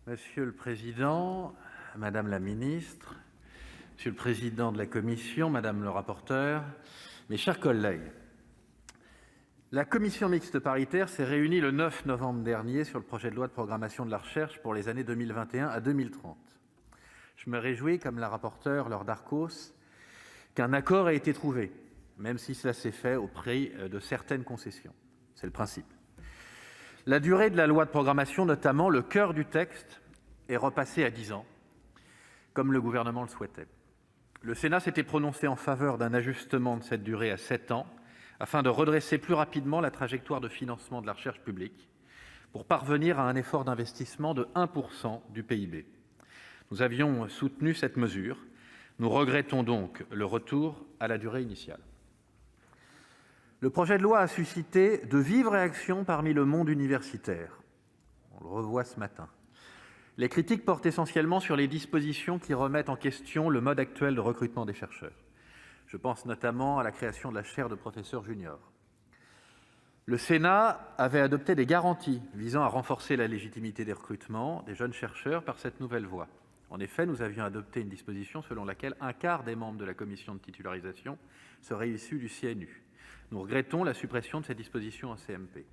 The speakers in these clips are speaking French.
Monsieur le président, madame la ministre, monsieur le président de la commission, madame le rapporteur, mes chers collègues, la commission mixte paritaire s'est réunie le 9 novembre dernier sur le projet de loi de programmation de la recherche pour les années 2021 à 2030. Je me réjouis, comme la rapporteure Laure Darcos, qu'un accord ait été trouvé, même si cela s'est fait au prix de certaines concessions. C'est le principe. La durée de la loi de programmation, notamment le cœur du texte, est repassée à 10 ans, comme le Gouvernement le souhaitait. Le Sénat s'était prononcé en faveur d'un ajustement de cette durée à 7 ans, afin de redresser plus rapidement la trajectoire de financement de la recherche publique, pour parvenir à un effort d'investissement de 1% du PIB. Nous avions soutenu cette mesure. Nous regrettons donc le retour à la durée initiale. Le projet de loi a suscité de vives réactions parmi le monde universitaire. On le revoit ce matin. Les critiques portent essentiellement sur les dispositions qui remettent en question le mode actuel de recrutement des chercheurs. Je pense notamment à la création de la chaire de professeur junior. Le Sénat avait adopté des garanties visant à renforcer la légitimité des recrutements des jeunes chercheurs par cette nouvelle voie. En effet, nous avions adopté une disposition selon laquelle un quart des membres de la commission de titularisation seraient issus du CNU. Nous regrettons la suppression de cette disposition en CMP.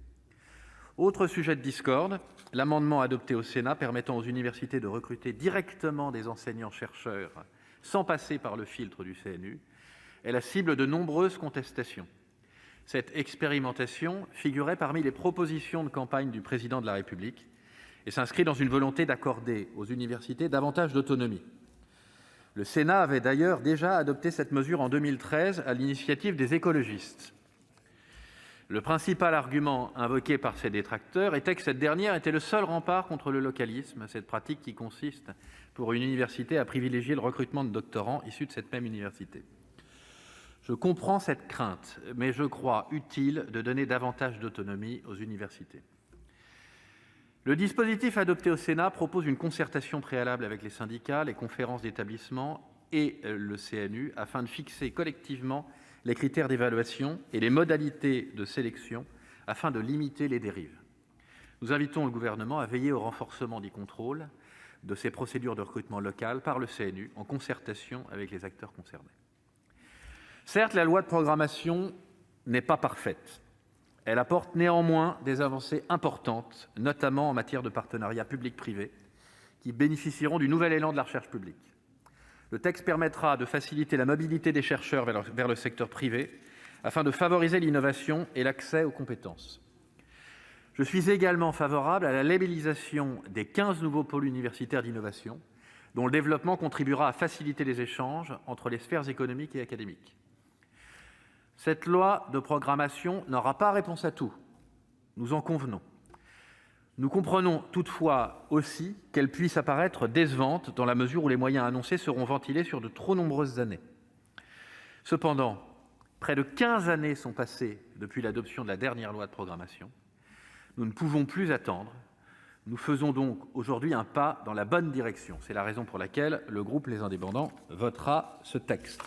Autre sujet de discorde, l'amendement adopté au Sénat permettant aux universités de recruter directement des enseignants-chercheurs sans passer par le filtre du CNU est la cible de nombreuses contestations. Cette expérimentation figurait parmi les propositions de campagne du Président de la République et s'inscrit dans une volonté d'accorder aux universités davantage d'autonomie. Le Sénat avait d'ailleurs déjà adopté cette mesure en 2013 à l'initiative des écologistes. Le principal argument invoqué par ces détracteurs était que cette dernière était le seul rempart contre le localisme, cette pratique qui consiste pour une université à privilégier le recrutement de doctorants issus de cette même université. Je comprends cette crainte, mais je crois utile de donner davantage d'autonomie aux universités. Le dispositif adopté au Sénat propose une concertation préalable avec les syndicats, les conférences d'établissement et le CNU afin de fixer collectivement les critères d'évaluation et les modalités de sélection afin de limiter les dérives. Nous invitons le Gouvernement à veiller au renforcement du contrôle de ces procédures de recrutement local par le CNU en concertation avec les acteurs concernés. Certes, la loi de programmation n'est pas parfaite. Elle apporte néanmoins des avancées importantes, notamment en matière de partenariat public-privé, qui bénéficieront du nouvel élan de la recherche publique. Le texte permettra de faciliter la mobilité des chercheurs vers le secteur privé, afin de favoriser l'innovation et l'accès aux compétences. Je suis également favorable à la labellisation des 15 nouveaux pôles universitaires d'innovation, dont le développement contribuera à faciliter les échanges entre les sphères économiques et académiques. Cette loi de programmation n'aura pas réponse à tout, nous en convenons. Nous comprenons toutefois aussi qu'elle puisse apparaître décevante dans la mesure où les moyens annoncés seront ventilés sur de trop nombreuses années. Cependant, près de 15 années sont passées depuis l'adoption de la dernière loi de programmation. Nous ne pouvons plus attendre. Nous faisons donc aujourd'hui un pas dans la bonne direction. C'est la raison pour laquelle le groupe Les Indépendants votera ce texte.